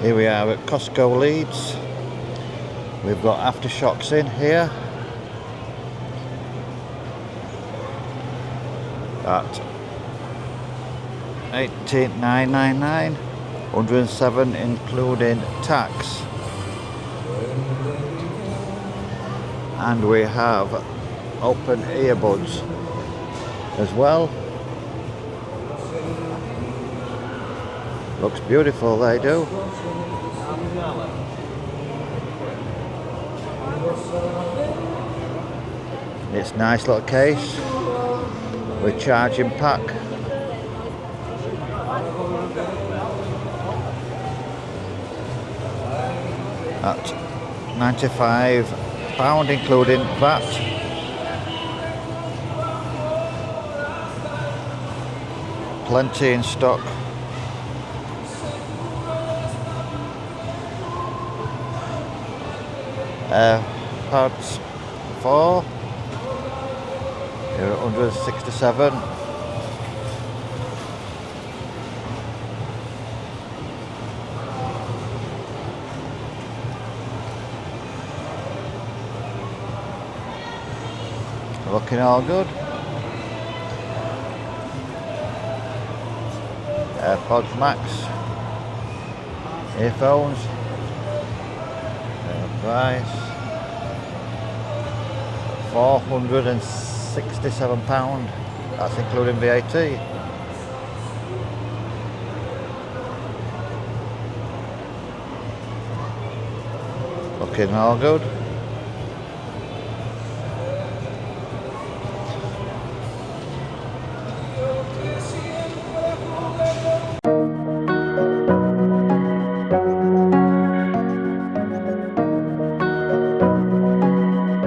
Here we are at Costco Leeds. We've got aftershocks in here at 18,999, 107 including tax. And we have open earbuds as well. Looks beautiful, they do. It's a nice little case with charging pack. At £95 including VAT. Plenty in stock. AirPods 4. Here at 167. Looking all good. AirPods Max. Earphones. Price £467. That's including VAT. Looking all good.